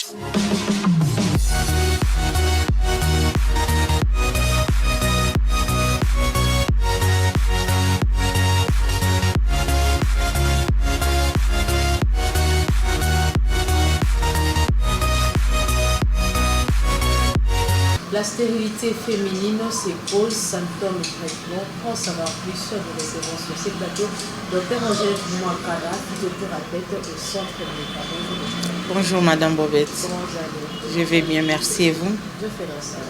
La stérilité féminine, c'est cause, symptômes et traitements. Pour en savoir plus sur les références sur ces plateaux, Dr Angèle Mouakara, physiothérapeute au centre de. Bonjour Madame Bobette. Comment vous allez? Je vais bien, merci, et vous? Je fais la salle.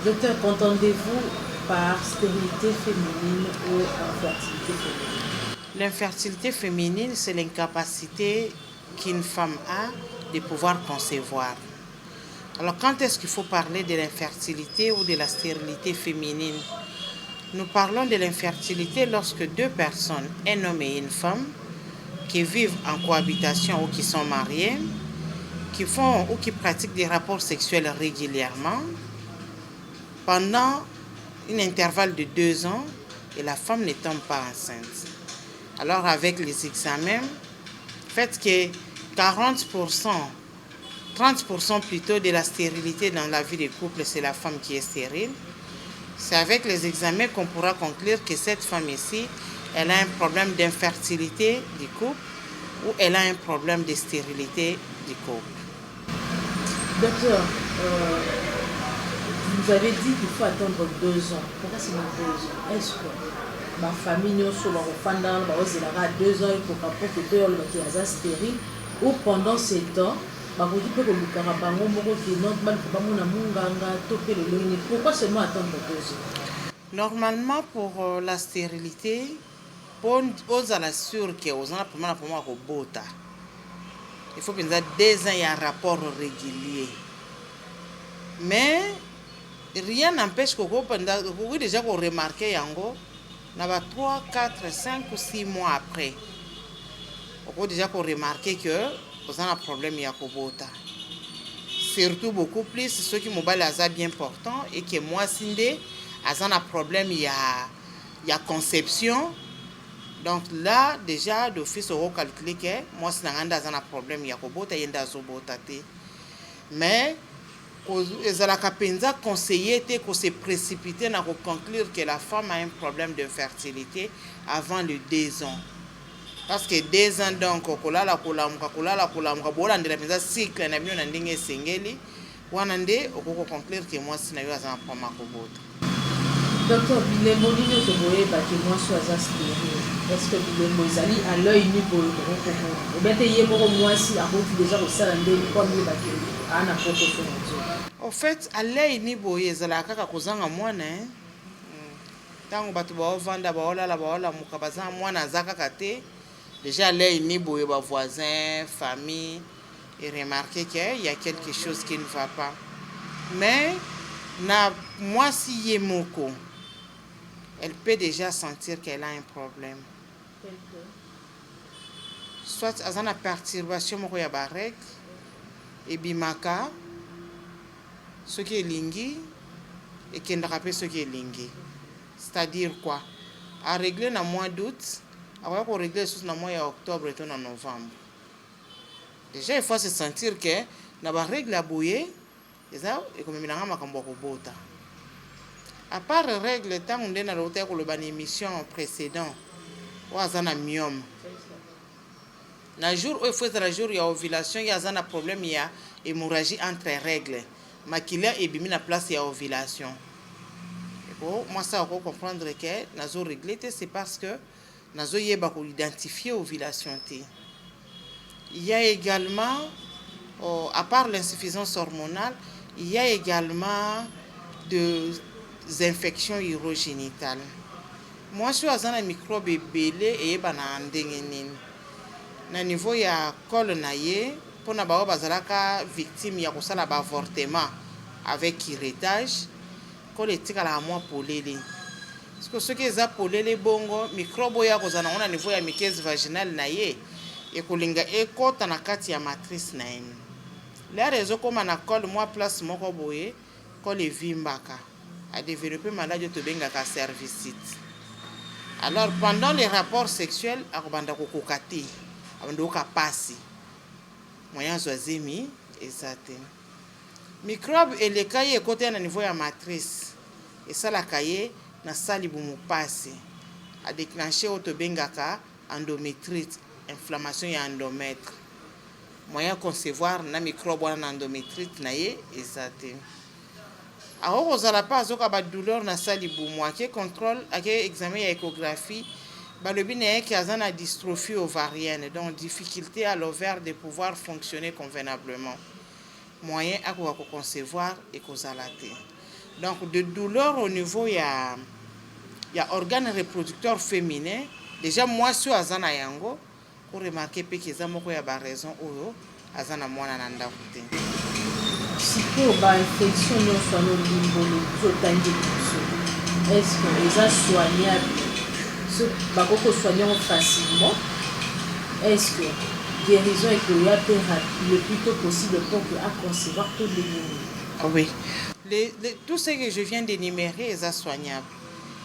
Docteur, qu'entendez-vous par stérilité féminine ou infertilité féminine? L'infertilité féminine, c'est l'incapacité qu'une femme a de pouvoir concevoir. Alors, quand est-ce qu'il faut parler de l'infertilité ou de la stérilité féminine? Nous parlons de l'infertilité lorsque deux personnes, un homme et une femme, qui vivent en cohabitation ou qui sont mariés, qui font ou qui pratiquent des rapports sexuels régulièrement, pendant un intervalle de 2 ans, et la femme ne tombe pas enceinte. Alors, avec les examens, faites que 30% plutôt de la stérilité dans la vie des couples, c'est la femme qui est stérile. C'est avec les examens qu'on pourra conclure que cette femme ici, elle a un problème d'infertilité du couple ou elle a un problème de stérilité du couple. Docteur, vous avez dit qu'il faut attendre 2 ans. Pourquoi c'est 2 ans? Est-ce que ma famille nous sommes en 2 ans, il faut que stérile ou pendant ces temps, pourquoi seulement attendre 2 ans? Normalement, pour la stérilité, aux assurés qui ont il faut que 2 ans il y a un rapport régulier. Mais rien n'empêche que vous déjà remarqué yango, 3, 4, 5 ou 6 mois après, vous déjà remarqué que vous avez un problème ya kobota. Surtout beaucoup plus ceux qui mobile est bien portant et que moi sindé a un problème il y a conception. Donc là déjà d'office au calculer que moi si n'anga un problème ya kobota yenda zobota te. Mais ezalaka penza conseiller te ko se précipiter na conclure que la femme a un problème d'infertilité avant les 2 ans. Parce que 2 ans donc kolala bola ndela penza cycle na bino na ndenge sengeli wana nde okoko conclure que moi si na yo azana problème kobota. Docteur, bilembo nini toboyeba ke mwasi aza stérile? Est-ce que bilembo ezali à l'œil nu boye ou bien te ye moko mwasi akoki déjà kosala ndenge po amiyeba ke ana protection na nzoto? En fait, à l'œil ni boye ezalaka kaka kozanga mwana ntango bato baovanda baolala baolamuka bazanga mwana aza kaka te. Déjà, là, il y a voisins, famille, et remarquer qu'il y a quelque chose qui ne va pas. Mais, moi, si y est moko, elle peut déjà sentir qu'elle a un problème. Soit, elle a une perturbation, il y a une règle, et bimaka, ce qui est lingi, et qui ne rappelle ce qui est lingi. C'est-à-dire quoi? À régler dans le mois d'août, on va régler les choses dans le mois d'octobre et en novembre. Déjà, il faut se sentir que dans la règle à bouiller, et comme il y a un à part les règles, tant on est dans l'émission précédente, on a un myome. Le jour où il faut le jour il y a ovulation, il y a un problème, il y a hémorragie entre règles. Mais qu'il y a et bien la place il y a ovulation. Moi ça on comprendre que nazo réglé c'est parce que nazo yeba ko identifier ovulation té. Il y a également à part l'insuffisance hormonale, il y a également des infections urogénitales. Moi je suis un microbe belé et bana ndenge nini. Na niveau ya col na ye pour na ba bazalaka victime ya kosala ba avortement avec irritage. Quand les tika la moi polele parce que ce qui est polele bongo microbe ya kozana on a niveau ya muqueuse vaginale na ye et kolinga ekota na kati ya matrice na ene la raison comme na col moi place moko boye col evimbaka a développé maladie to bengaka cervicite. Alors pendant les rapports sexuels akobanda kokokati abando ka pasi moyen zoazemi Exact. Microbe et les cahiers côté à niveau de la matrice. Et ça la cahier na sali bumu passé a déclenché autobengaka endométrite, inflammation ya endomètre. Moyen concevoir na microbe na endométrite na ye exact. Alors aux ala pas azoka ba douleur na sali bumu ake contrôle ake examen ya échographie balobi na ki azana dystrophie ovarienne donc difficulté à l'ovaire de pouvoir fonctionner convenablement. Moyen à concevoir et causalité. Donc de douleur au niveau il y a organe reproducteur féminin déjà moi sur azana yango pour remarquer que ça moko ya ba raison oyo azana mwana na ndako te. Siko ba infection non soit no limbo zo tangi so. Est-ce que les a soignable ce bakoko soignant facilement? Est-ce que guérison et thérapie le plus tôt possible pour à concevoir tous les mots? Oui. Tout ce que je viens d'énumérer est soignable.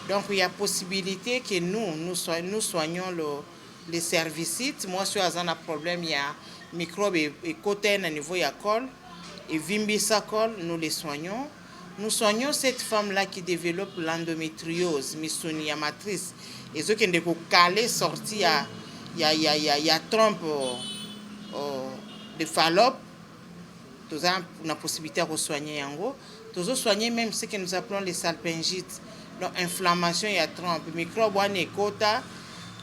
Donc il y a possibilité que nous soignons les cervicites. Moi, si j'ai un problème, il y a microbe et côté à niveau de col et vimbisa col, nous les soignons. Nous soignons cette femme-là qui développe l'endométriose, misonia matrice. Et ceux qui ont calé sorti, il y a trompe de Fallope. Nous avons la possibilité de soigner yango. Nous soigner même ce que nous appelons les salpingites. Donc inflammation ya trompe, microbe wane kota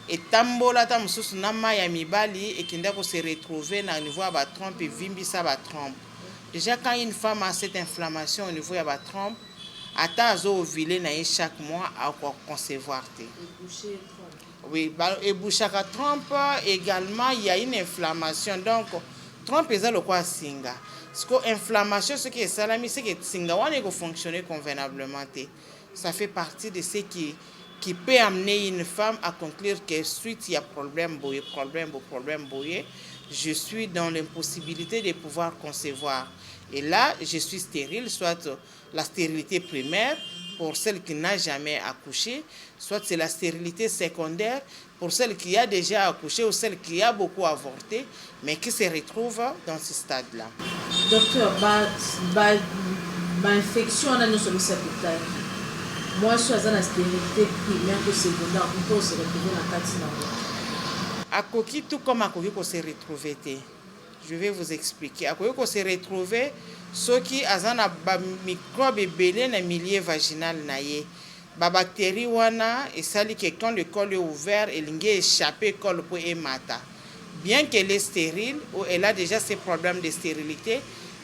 et tambola ta mususu na ya mibali et kinda ko se retrouver na niveau ya ba trompe et vimbisa ba trompe. Déjà quand une femme a cette inflammation au niveau ya ba trompe, ata zo ovulé na chaque mois à concevoir te. Oui, et bouchaka trompe également il y a une inflammation donc trompe est le quoi singa. Parce que l'inflammation, ce qui est salami, c'est que singa wane ko fonctionner convenablement te. Ça fait partie de ce qui peut amener une femme à conclure que suite il y a problème boyé, je suis dans l'impossibilité de pouvoir concevoir. Et là, je suis stérile, soit la stérilité primaire pour celle qui n'a jamais accouché, soit c'est la stérilité secondaire pour celle qui a déjà accouché ou celle qui a beaucoup avorté, mais qui se retrouve dans ce stade-là. Docteur, infection on a nos solutions. Moi, je suis dans la stérilité primaire ou secondaire, on peut se retrouver dans la carte. À Koki, tout comme à Koki, on se retrouver. Je vais vous expliquer. À Koki, on se retrouver ceux qui ont des microbes belés dans le milieu vaginal. Les bactéries, et ça, quand le col est ouvert, il y a échappé col pour émata. Bien qu'elle est stérile, ou elle a déjà ces problèmes de stérilité,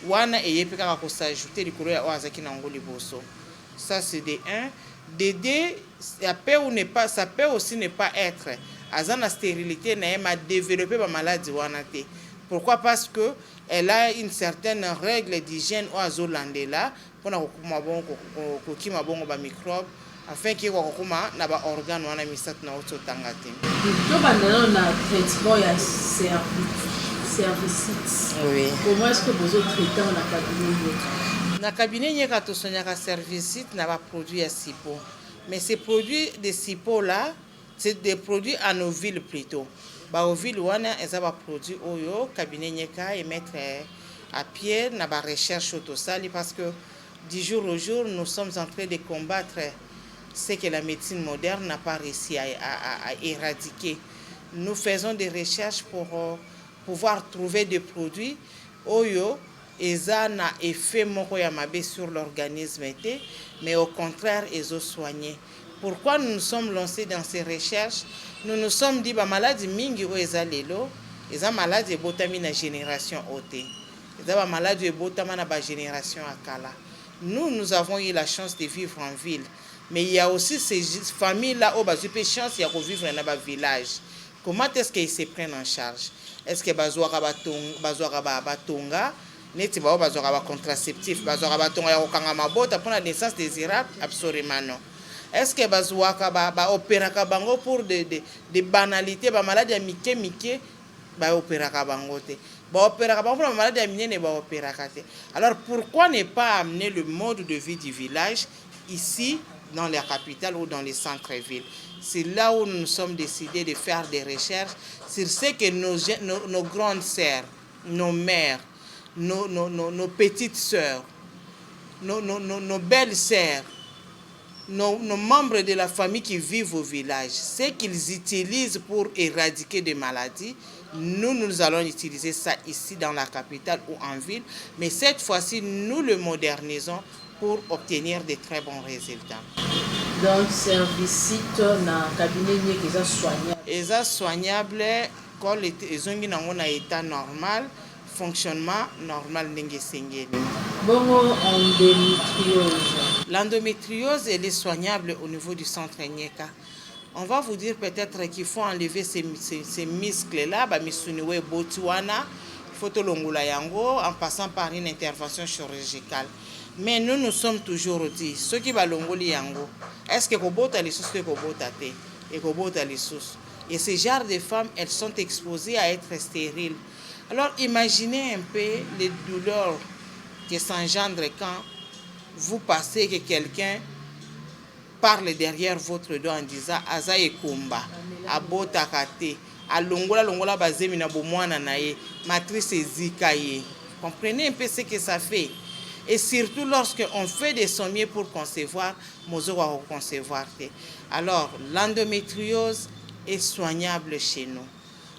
wana et peut s'ajouter le courrier au azaki nangoli boso. Ça c'est de 1. De 2, ça peut aussi ne pas être. Azana stérilité n'a développé ma maladie wanate. Pourquoi? Parce que elle a une certaine règle d'hygiène au azolandela pour na kokima bongo ba microbe afin que kokuma na ba organe wana misat na auto tangate. To bandana na traitement ya cervicite. Oui. Comment est-ce que vous autres traitez na cabinet? Na cabinet nyeka to sonyaka cervicite na ba produit ya sipo. Mais ces produits de sipo là, c'est des produits en ovule plutôt. Ba ovule wana eza ba produit oyo cabinet nyeka et mettre à pied na ba recherche autosali parce que du jour au jour nous sommes en train de combattre ce que la médecine moderne n'a pas réussi à éradiquer. Nous faisons des recherches pour pouvoir trouver des produits oyo eza na effet moko ya mabe sur l'organisme mais au contraire ils ont soigné. Pourquoi nous nous sommes lancés dans ces recherches? Nous nous sommes dit ba maladie mingi o eza lelo eza maladie botami na génération ote. Eza ba maladie botama na ba génération akala. Nous avons eu la chance de vivre en ville, mais il y a aussi ces familles-là où ils ont chance de vivre dans un village. Comment est-ce qu'ils se prennent en charge? Est-ce que bazoaka batonga neti bao bazoaka contraceptif, bazoaka batonga ya kokanga mabota pour la naissance désirable? Absolument non. Est-ce que bazoaka opéraka bango pour des banalités, ba maladie ya mike ba opéraka bango te? Alors pourquoi ne pas amener le mode de vie du village ici dans la capitale ou dans les centres-villes? C'est là où nous sommes décidés de faire des recherches sur ce que nos grandes sœurs, nos mères, nos petites sœurs, nos belles sœurs, nos membres de la famille qui vivent au village, ce qu'ils utilisent pour éradiquer des maladies, nous allons utiliser ça ici dans la capitale ou en ville, mais cette fois-ci, nous le modernisons pour obtenir de très bons résultats. Donc, service site na cabinet qui est soignable. Ils sont soignables quand ils ont un état normal, fonctionnement normal. Bon, endométriose. L'endométriose, elle est soignable au niveau du centre Nyeka. On va vous dire peut-être qu'il faut enlever ces muscles-là, il faut en passant par une intervention chirurgicale. Mais nous sommes toujours dit, ceux qui vont l'ongoli yango, est-ce que kobota les sous et kobota les sous. Et ces genres de femmes, elles sont exposées à être stériles. Alors imaginez un peu les douleurs qui s'engendrent quand vous passez que quelqu'un parle derrière votre dos en disant aza ekomba abota kate alongola bazemi na bomwana na ye matrice ezikaye. Comprenez un peu ce que ça fait. Et surtout lorsque on fait des sommiers pour concevoir, mozo va concevoir. Alors l'endométriose est soignable chez nous.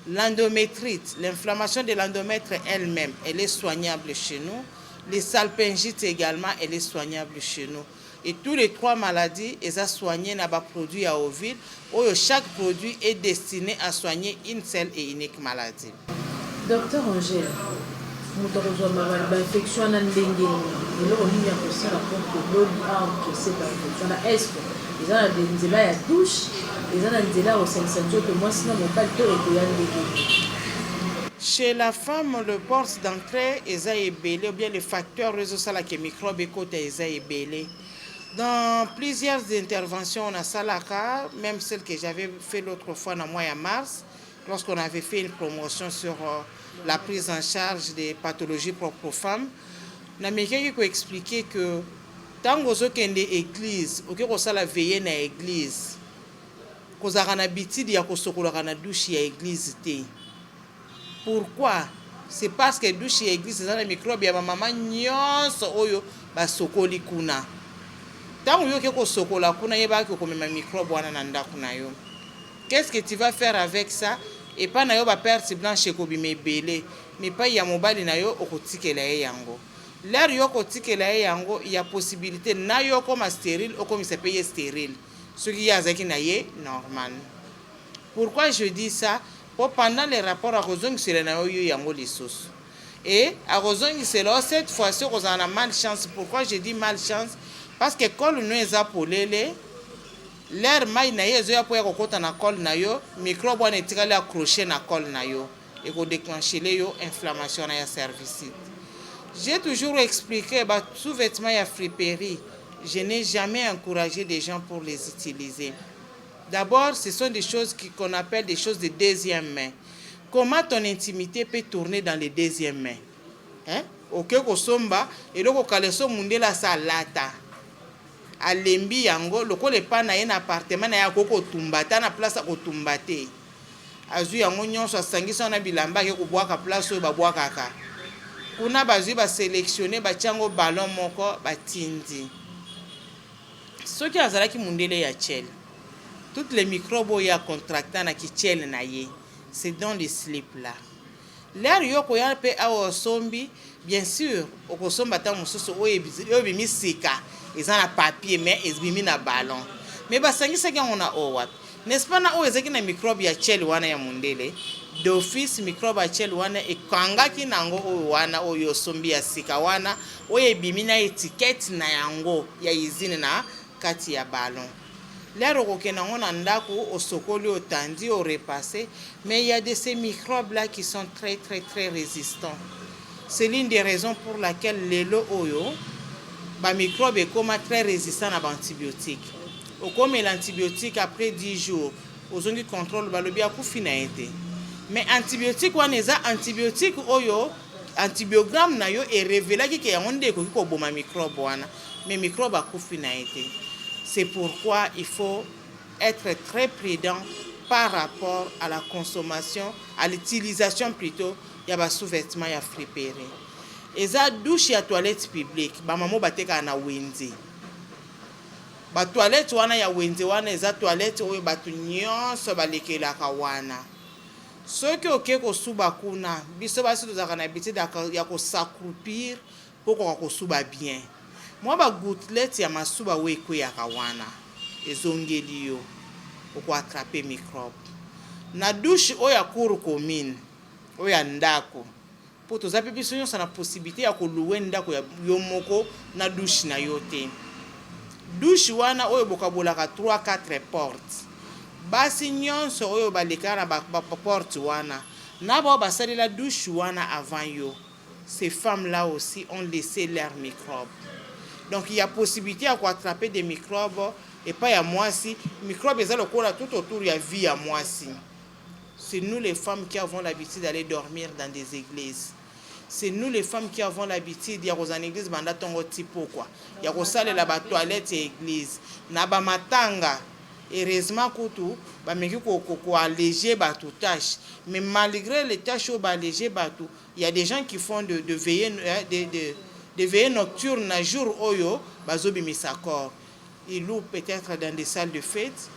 L'endométrite, l'inflammation de l'endomètre elle-même, elle est soignable chez nous. Les salpingites également, elle est soignable chez nous. Et tous les trois maladies, elles sont soignées dans des produits à ovule, où chaque produit est destiné à soigner une seule et unique maladie. Docteur Angèle, infection na ndenge eloko nini ya kosala mpo tololi aencaisse bainfection na eske eza na nzela ya douche eza na nzela ya kosalisa nzoto mwasi na mobali to ekoya ndenge. Chez la femme, le porte d'entrée est ébélé, ou bien le facteur réseau que microbe et côté est ébélé. Dans plusieurs interventions, on a salaka, même celle que j'avais fait l'autre fois dans le mois de mars, lorsqu'on avait fait une promotion sur la prise en charge des pathologies propres aux femmes. On a expliqué que tant que vous avez une église, vous avez veillé dans l'église, vous avez une habitude de douche à l'église. Pourquoi? C'est parce que douche et église c'est un microbe ya maman nyonso oyo ba sokoli kuna. Tant yo ke sokola kuna yeba ke ko mema microbe wana na ndako na yo. Qu'est-ce que tu vas faire avec ça? Et pas na yo ba perte blanche ko bime belé, mais pas ya mobali na yo okotikela ye yango. L'air yo kotikela ye yango, il y a possibilité na yo comme stérile ou comme se paye stérile. Ce qui y a zaki na ye normal. Pourquoi je dis ça? Pendant les rapports à Rozong, c'est le sauce. Et à Rozong, c'est là, cette fois-ci, on a malchance. Pourquoi je dis malchance? Parce que quand nous avons l'air maï na yo, zoya poya kokota na col na yo, microbe wana etikali accroché na col na yo et ko déclencher yo inflammation na ya cervicite. J'ai toujours expliqué sous-vêtements ya friperie, je n'ai jamais encouragé des gens pour les utiliser. D'abord, ce sont des choses qu'on appelle des choses de deuxième main. Comment ton intimité peut tourner dans les deuxième mains? Hein? Ok, kosomba, et donc au kaleso mundela sa lata. A lembi yango, loko le pa na un appartement na ya koko tumbata na place ko tumbate. Azu yango nyonso asangisa na bilamba ke ko bwaka place o ba bwaka ka. Kuna bazu ba sélectionner ba tiango ballon moko ba tindi. Soki azalaki mundele ya chel. Toutes les microbes qui sont contractés dans le c'est dans les slips là. L'air yoko ya pe awo sombi, bien sûr, au somba ta mususu o bimi sika, ils ont un papier mais ils bimi na ballon. Mais basangi saki on a owa. N'est-ce pas na o ezeki na microbe ya chel wana ya mundele. D'office microbe ya chel wana e kanga ki nango o wana o yo sombi ya sika wana o bimi na étiquette na yango ya izine na kati ya ballon. L'air on a ndako au sokoli au tandi au repassé, mais il y a de ces microbes là qui sont très résistants. C'est l'une des raisons pour laquelle les lots oyo, ba microbe est comme très résistant à l'antibiotique. Au comme l'antibiotique après 10 jours, aux ongi contrôle ba lobi akufina été. Mais antibiotique waneza antibiotique oyo antibiogramme na yo est révélé que ya onde ko boma microbe wana, mais microbe akufina été. C'est pourquoi il faut être très prudent par rapport à la consommation, à l'utilisation plutôt, il y a des sous-vêtements, il y a friperie. eza douche ya toilette publique bamamo bateka na wenze toilette wana ya wenze wana eza toilette oyo bato nyonso balekelaka wana soki oke kosuba kuna biso basi tozalaka na habitude ya kosakrupir mpo koka kosuba bien mwa bagouttelette ya masuba oyo ekweyaka wana ezongeli yo okoatrape microbe na douche oyo ya cour commune oyo ya ndako mpo toza mpe biso nyonso na possibilité ya koluwe ndako ya yo moko na douche na yo te douche wana oyo bokabolaka 3-4 porte basi nyonso oyo balekaka na baporte wana na bao basalela douche wana avant yo ces femmes là aussi ont laissé leurs microbes donc il y a possibilité à attraper des microbes et pas à mwasi microbes eza lokola tout autour ya vie ya mwasi. C'est nous les femmes qui avons l'habitude d'aller dormir dans des églises. C'est nous les femmes qui avons l'habitude ya koza na église banda tongo tipo quoi ya kosalela ba toilette ya église na ba matanga. Heureusement kutu bameki ko alléger batou tâches mais malgré les tâches au alléger batou il y a des gens qui font de veillées de veillées nocturnes na jour oyo bazobi misakor ils louent peut-être dans des salles de fête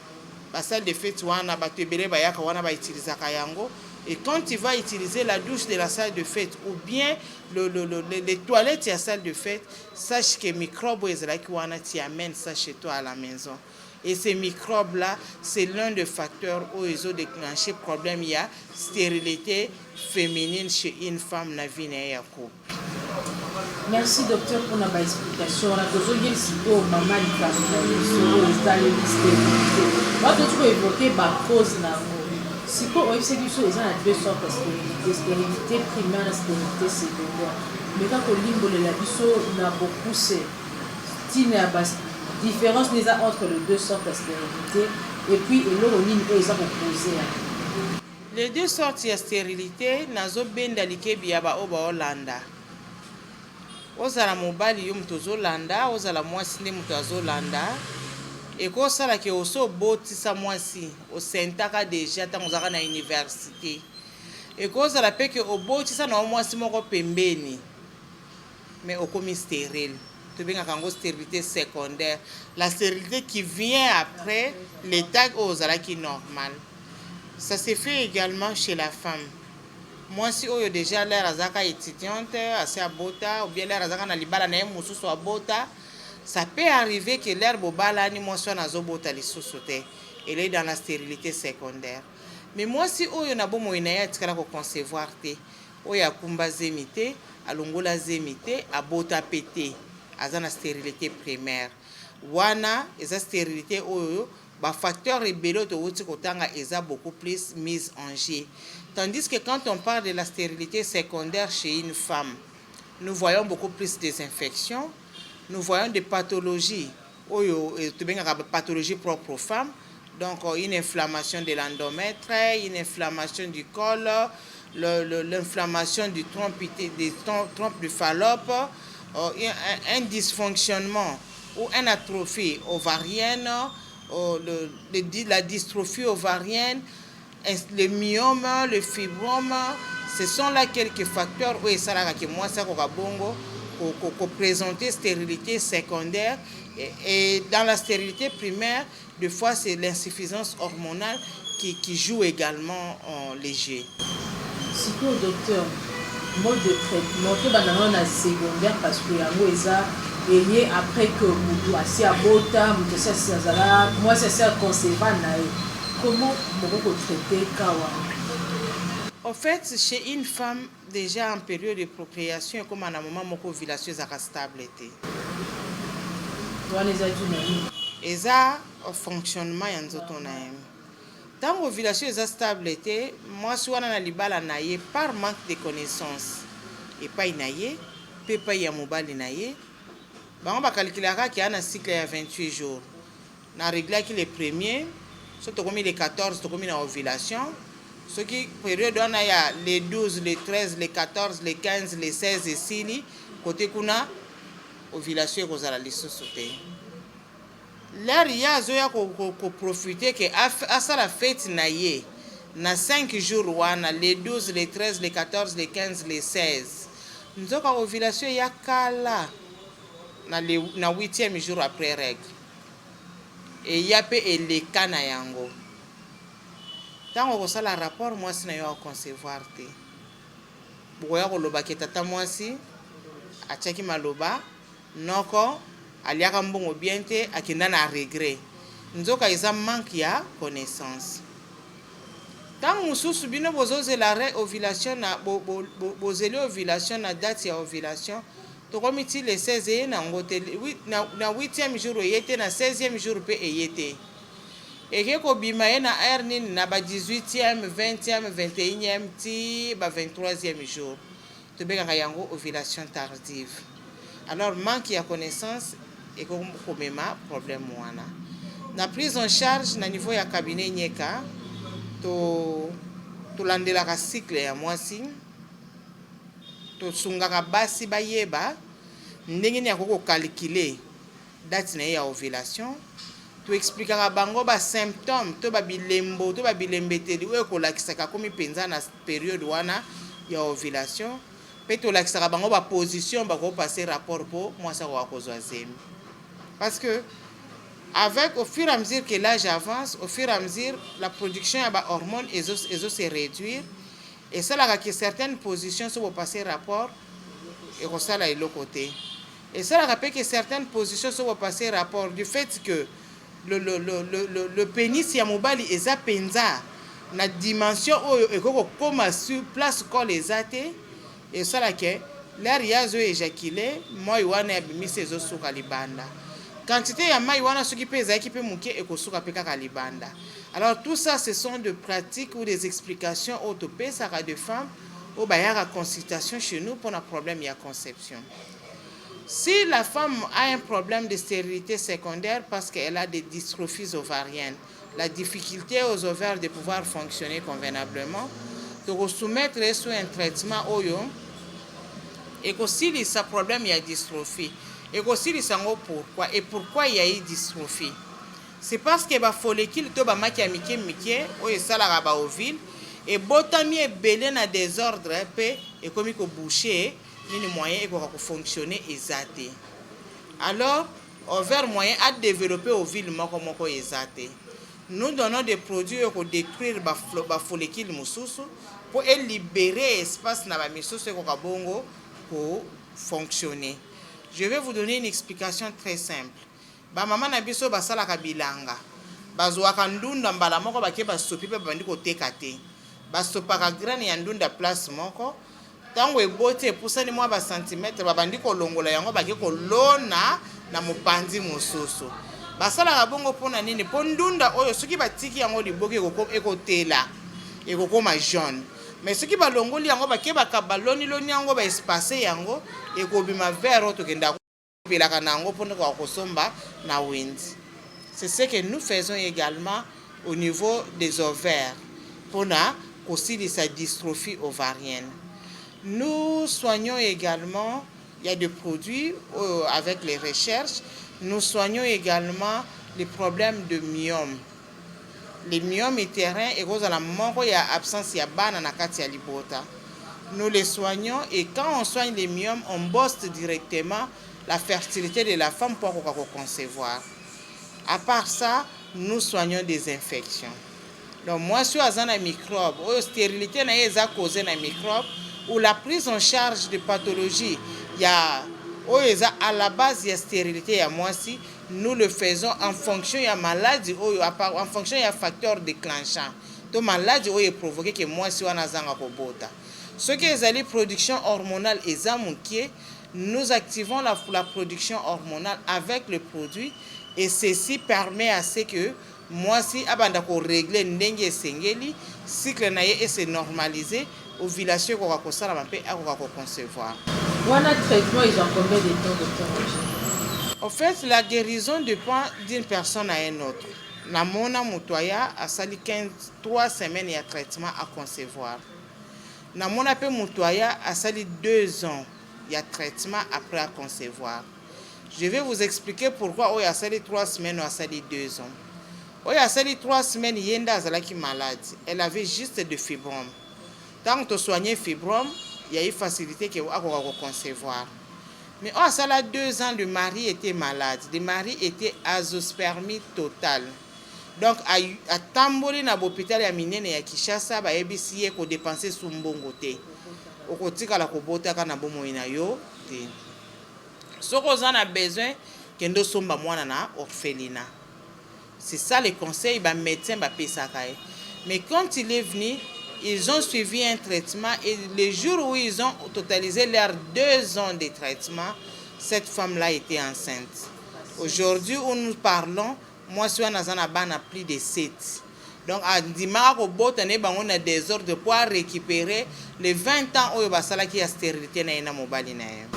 ba salle de fête wana bato ebele bayaka wana ba utilisaka yango et quand tu vas utiliser la douche de la salle de fête ou bien les toilettes de la salle de fête sache que microbes ezalaki wana tu amènes ça chez toi à la maison. Et ces microbes-là, c'est l'un des facteurs où ils ont déclenché problème. Il y a stérilité féminine chez une femme na vie na couple. Merci docteur pour notre explication. On a besoin de dire maman il a installé la stérilité. Moi, tu peux évoquer ma cause là. Si on a deux sortes de stérilité, stérilité primaire et stérilité secondaire. Mais quand on lit la biso, on a beaucoup c'est différence entre les deux sortes de stérilité et puis les deux sortes de stérilité nazo benda likebi ya ba oba Hollanda ozala mobali yo mutozo landa ozala mwasi nde mutozo landa eko sala ke oso botisa mwasi osentaka déjà tango zaka na université eko sala pe ke obotisa na mwasi moko pembeni mais okomi stérile. Stérilité secondaire, la stérilité qui vient après l'état aux qui normal. Ça se fait également chez la femme. Moi, si on déjà l'air azaka étudiante, assez à bota, ou bien l'air azaka na libala na musu so bota, ça peut arriver que l'air bobala ni moi soit na zo bota li sosote. Elle est dans la stérilité secondaire. Mais moi, si on a bon moyen ya tikala ko concevoir te, o ya kumba zemite, alongola zemite, abota pété. Azana stérilité primaire wana eza stérilité oyo ba facteur rebello to wuti kotanga eza beaucoup plus mise en jeu tandis que quand on parle de la stérilité secondaire chez une femme nous voyons beaucoup plus des infections nous voyons des pathologies oyo to benga pathologie propre aux femmes donc une inflammation de l'endomètre une inflammation du col l'inflammation du trompe du Fallope un dysfonctionnement ou une atrophie ovarienne, la dystrophie ovarienne, le myome, le fibrome, ce sont là quelques facteurs où ça que moi ça qu'on présenter stérilité secondaire et dans la stérilité primaire, des fois c'est l'insuffisance hormonale qui joue également léger. C'est quoi, docteur? Mode de traitement tout dans la secondaire parce que yango eza lié après que mutu asi abota mutu asi azala moi c'est ça conserver na comment moko traiter kawa. En fait chez une femme déjà en période de procréation comme à un moment moko ovulation eza stable été wana eza dynamique eza fonctionnement ya nzoto na ye. Dans l'ovulation est stable, moi je suis na libala naye par manque de connaissances et pas inaye, peut pas y a mobile naye. Bah on va calculer qu'il y a un cycle à 28 jours. Na régler qui les premiers, surtout comme les 14, comme une ovulation. Ce qui période on a les 12, les 13, les 14, les 15, les 16 et 6 côté kuna ovulation aux à la liste sauter. L'air y a zoya ko profiter que à ça la fête naie na 5 jours wana les 12 les 13 les 14 les 15 les 16 nzoka ovulation ya kala na 8e jour après règle eya mpe eleka na yango ntango okosala rapport mwasi na yo akoncevoir te bokoya kolobaki tata mwasi atiaki maloba noko aliaka mbongo bien te akenda na regret nzoka eza manque ya connaissance ntango mosusu bino bozozela ovulation na bozeli ovulation na date ya ovulation tokomi ti le 16 eye nango te na 8e jour eye te na 16e jour mpe eye te eke kobima ye na aire nini na ba 18e 20e 21e ti ba 23e jour tobengaka yango ovulation tardive. Alors manque ya connaissance ekomema problème wana na prise en charge na niveau ya cabinet nyeka tolandelaka cycle ya mwasi tosungaka basi bayeba ndenge nini akokalcule date na ye ya ovulation toexplikaka bango basymptôme to babilembo to babilembeteli oyo ekolakisaka komi mpenza na periode wana ya ovulation mpe tolakisaka bango baposition bakopase rapport mpo mwasi akoka kozwa zemi parce que avec au fur et à mesure que l'âge avance au fur et à mesure la production ya bahormone se réduire et ça que certaines positions so bopase rapport ekosala eloko te et ça rappelle que certaines positions so bopase rapport du fait que le pénis ya mobali eza penza na dimension oyo ekokokoma sur place col eza te esala ke l'air ya zo éjaculé moi wana abimisi ezosuka libanda quantité ya mai wana soki mpe ezalaki mpe moke ekosuka mpe kaka libanda. Alors tout ça ce sont des pratiques ou des explications oyo topesaka de femmes oyo bayaka consultation chez nous pour un problème ya conception. Si la femme a un problème de stérilité secondaire parce qu'elle a des dystrophies ovariennes, la difficulté aux ovaires de pouvoir fonctionner convenablement, de soumettre sur un traitement oyo et aussi sa problème il y a dystrophie et aussi sango pourquoi et pourquoi il y a eu dystrophie. C'est parce que ba follicule to ba maki mike mike oyo salaka ba ovule et botami ebele na désordre pe et comme ko boucher ni moyen pour fonctionner exacté. Alors ovaire moyen à développer ovule moko exacté. Nous donnons des produits pour détruire ba follicule mususu pour libérer espace na ba misusu ko kabongo pour fonctionner. Je vais vous donner une explication très simple. Ba mama na biso basalaka bilanga bazwaka ndunda mbala moko bake basopi pe bandi koteka te basopaka grane ya ndunda place moko tango ebote epusani mwa ba centimetre babandi kolongola yango bake kolona na mopanzi mosusu basalaka bongo mpona nini mpo ndunda oyo soki batiki yango liboki ekotela ekokoma jaune mais soki balongoli yango bake bakabaloniloni yango baespace yango ekobima vert oyo tokenda belaka nango mpona kosomba na wind. C'est ce que nous faisons également au niveau des ovaires pour sa dystrophie ovarienne. Nous soignons également, il y a des produits avec les recherches, nous soignons également les problèmes de myome. Les myomes terrain et cause à la mort, il y a absence, il y a bana na kati ya libota. Nous les soignons et quand on soigne les myomes, on bosse directement la fertilité de la femme pour concevoir. À part ça, nous soignons des infections. Donc, moi, je suis un microbe, ou stérilité n'a causé un microbe, ou la prise en charge de pathologie, il y a à la base, il y a stérilité, moi aussi, nous le faisons en fonction de la maladie, en fonction de facteur déclenchant. Donc, maladie est provoquée que moi, si on a un robota. Ce qui est la production hormonale et nous activons la production hormonale avec le produit et ceci permet à ce que moi si abanda ko régler ndenge sengeli cycle na ye se normaliser ovulation ko kosala mpe akoka ko concevoir. Wana traitement ils ont combien de temps? En fait la guérison dépend d'une personne à une autre. Na mona mutoya asali 3 semaines ya traitement à concevoir. Na mona pe mutoya asali 2 ans. Il y a traitement après à concevoir. Je vais vous expliquer pourquoi il y a sali 3 semaines ou a sali 2 ans. Il y a sali 3 semaines, Yenda Zalaki malade. Elle avait juste de fibrome. Tant que tu soignais fibrome, il y a eu facilité que à concevoir. Mais oh, ça là 2 ans, le mari était malade. Le mari était azoospermie totale. Donc, à tamboli na l'hôpital ya minene ya Kinshasa, ba ebisi ye ko dépenser su mbongo te. Okotika la kobota kana bomoi na yo te. Soko on a besoin kendo somba mwana na orphelinat. C'est ça le conseil ba médecin ba pesaka. Mais quand il est venu, ils ont suivi un traitement et le jour où ils ont totalisé leurs 2 ans de traitement, cette femme-là était enceinte. Aujourd'hui où nous parlons, moi je suis en plus de 7. Donc à dimanche on a des ordres de pouvoir récupérer les 20 ans où il y a stérilité na mobali na yo.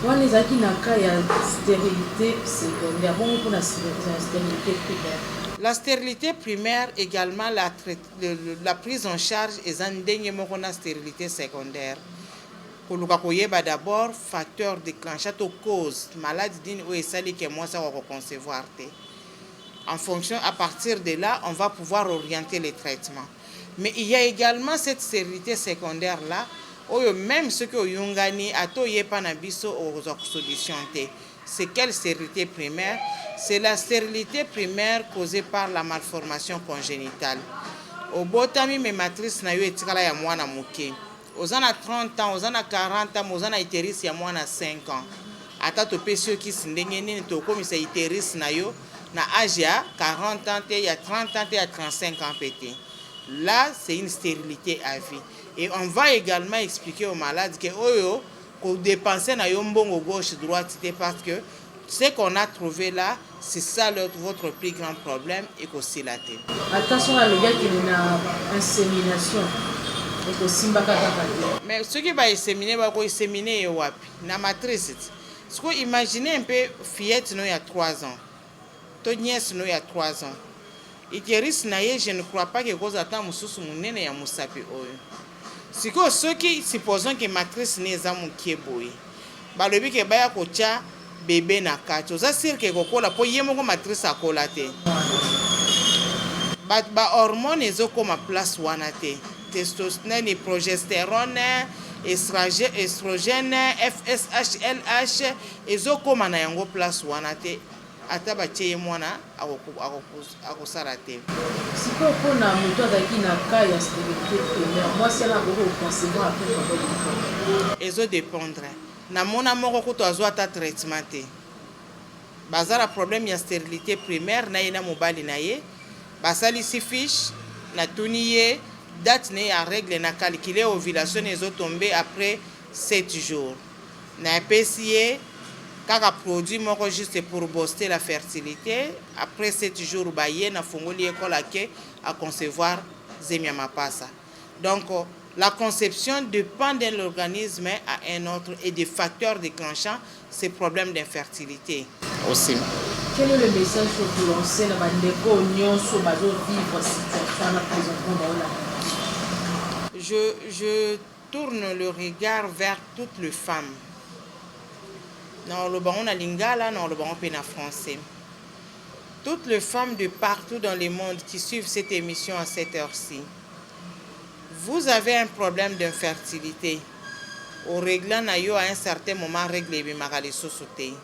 Wana ezaki na cas ya stérilité secondaire, bon pour la stérilité primaire. La stérilité primaire également la prise en charge est un dernier mot qu'on a stérilité secondaire. Pour le d'abord facteur déclenchant aux causes maladie d'une ou essali que moi ça va concevoir. En fonction, à partir de là, on va pouvoir orienter les traitements. Mais il y a également cette stérilité secondaire là, où même ceux qui ont yungani à to yepanabiso aux solutions. C'est quelle stérilité primaire? C'est la stérilité primaire causée par la malformation congénitale. Au botami mes matrices na yo etikala ya mwana muke. Ozana 30 ans, ozana 40 ans, ozana iteris ya mwana 5 ans. Ata to pesio ki sindenge nini to komisa iteris na yo na âge ya 40 ans, il y a 30 ans, il y a 35 ans pété. Là, c'est une stérilité à vie. Et on va également expliquer aux malades que oyo qu'on dépenser na yombongo gauche droite, c'est parce que ce qu'on a trouvé là, c'est ça votre plus grand problème et qu'aussi la tête. Attention à le gars qui a une insémination. Mais ceux qui vont inséminer, ils inséminer wapi na matrice. Ce que imaginez un peu fillette il y a 3 ans. Ton nièce il y a 3 ans. Iteris naye, je ne crois pas que cause attend mususu munene ya musapi oyo. Siko ceux qui supposons que matrice neza mukie boy. Balobi ke baya kocha bébé na kato. Ça c'est que kokola po yemo ko matrice akola te. Ba hormones ezokoma place wana te. Testostérone, progestérone, estrogène, FSH, LH, ezokoma na yango place wana te. Ata batie mwana akosala te. Siko pona moto azaki na cas ya stérilité primaire, moi si ala boko concevoir après ezo dépendre. Na mona moko kuto azo ata traitement te. Bazala problème ya stérilité primaire na yena mobali na ye. Basali si fiche na tuniye date ne ya règle na calculer ovulation ezo tomber après 7 jours. Na PCA kaka produit moko juste pour booster la fertilité. Après 7 jours baye na fongoli ekola ke à concevoir zemia mapasa. Donc la conception dépend de l'organisme à un autre et des facteurs déclenchant ces problèmes d'infertilité aussi. Quel est le message que vous lancez dans bandeko nyonso bazo vivre situation na présentement dans la Je tourne le regard vers toutes les femmes. Dans le baron à lingala, dans le baron pena français. Toutes les femmes de partout dans le monde qui suivent cette émission à cette heure-ci. Vous avez un problème d'infertilité. Au réglant à un certain moment, règle les sauter.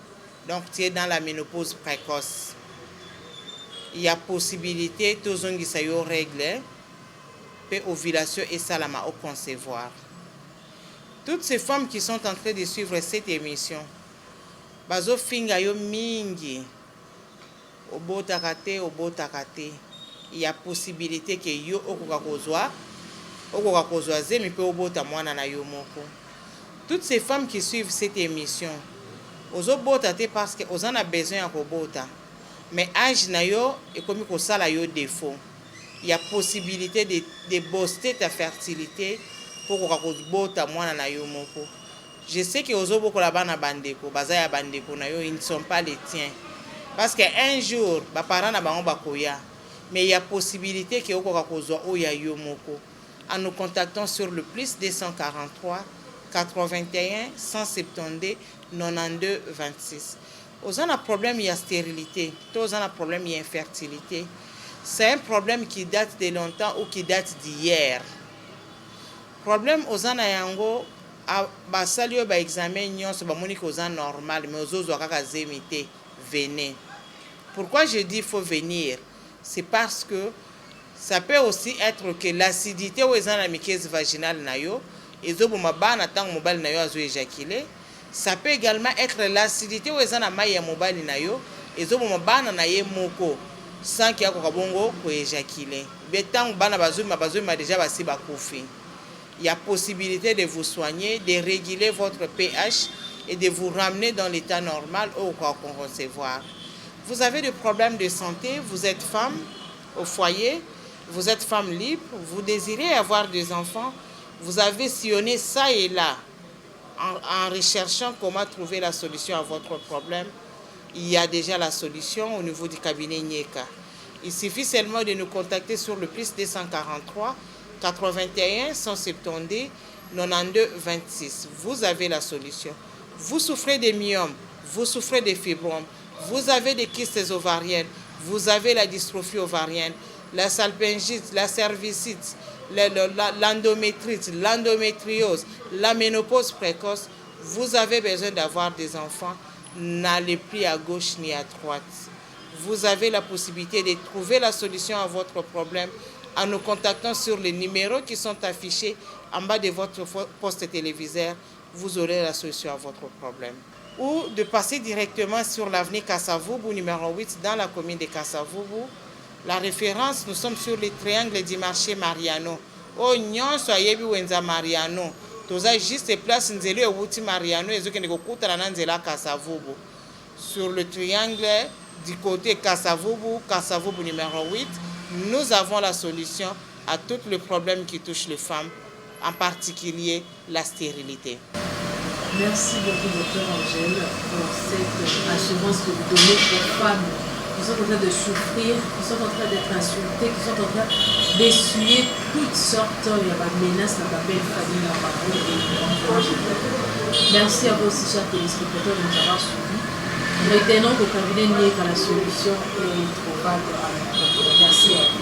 Donc tu es dans la ménopause précoce. Il y a possibilité, tous les gens qui règle, puis ovulation et salama au concevoir. Toutes ces femmes qui sont en train de suivre cette émission, bazo finga yo mingi obotakate. Il y a possibilité que yo okoka kozwa zemi pe obota mwana na yo moko. Toutes ces femmes qui suivent cette émission ozobota te parce que ozan a besoin ya kobota, mais âge na yo ekomi kosala yo défaut. Il y a possibilité de booster ta fertilité pour kobota mwana na yo moko. Je sais que ozoboko la bana bandeko, bazaya bandeko na yo, ils ne sont pas les tiens. Parce qu'un jour, ba parents na bango bakoya, mais il y a possibilité que okoka kozwa oya yo moko. En nous contactant sur le plus 243 81 172 92 26. Ozan a problème, il y a stérilité, ozan a problème, il y a infertilité. C'est un problème qui date de longtemps ou qui date d'hier. Problème ozan a yango basali oyo baexamen nyonso bamoni koza normal mais ozozwa kaka zemi te, venez. Pourquoi je dis il faut venir? C'est parce que ça peut aussi être que l'acidité oyo eza na mikese vaginale na yo ezoboma bana ntango mobali na yo azo éjaculer. Ça peut également être l'acidité oyo eza na mai ya mobali na yo ezoboma bana na ye moko sans qu'il y a bongo ko éjaculer. Betango bana bazoma déjà basi bakufi. Il y a possibilité de vous soigner, de réguler votre pH et de vous ramener dans l'état normal au corps qu'on recevoir. Vous avez des problèmes de santé, vous êtes femme au foyer, vous êtes femme libre, vous désirez avoir des enfants, vous avez sillonné ça et là en recherchant comment trouver la solution à votre problème. Il y a déjà la solution au niveau du cabinet Nyeka. Il suffit seulement de nous contacter sur le plus 243 81 170 92 26. Vous avez la solution. Vous souffrez de myome, vous souffrez de fibromes, vous avez des kystes ovariennes, vous avez la dystrophie ovarienne, la salpingite, la cervicite, l'endométrite, l'endométriose, la ménopause précoce. Vous avez besoin d'avoir des enfants, n'allez plus à gauche ni à droite. Vous avez la possibilité de trouver la solution à votre problème en nous contactant sur les numéros qui sont affichés en bas de votre poste téléviseur. Vous aurez la solution à votre problème. Ou de passer directement sur l'avenue Kasavubu, numéro 8, dans la commune de Kasavubu. La référence, nous sommes sur le triangle du marché Mariano. Oh, non, soyez Wenza Mariano. Toza juste place Nzele Outi Mariano et Kasavubu. Sur le triangle du côté Kasavubu, Kasavubu numéro 8, nous avons la solution à tous les problèmes qui touchent les femmes, en particulier la stérilité. Merci beaucoup, Dr Angèle, pour cette assurance que vous donnez aux femmes qui sont en train de souffrir, qui sont en train d'être insultées, qui sont en train d'essuyer toutes sortes de menaces dans la belle famille, dans la parole. Merci à vous aussi, chers téléspectateurs, de nous avoir suivis. Retenons qu'au cabinet Nyeka, la solution est trouvable à notre. Merci à vous.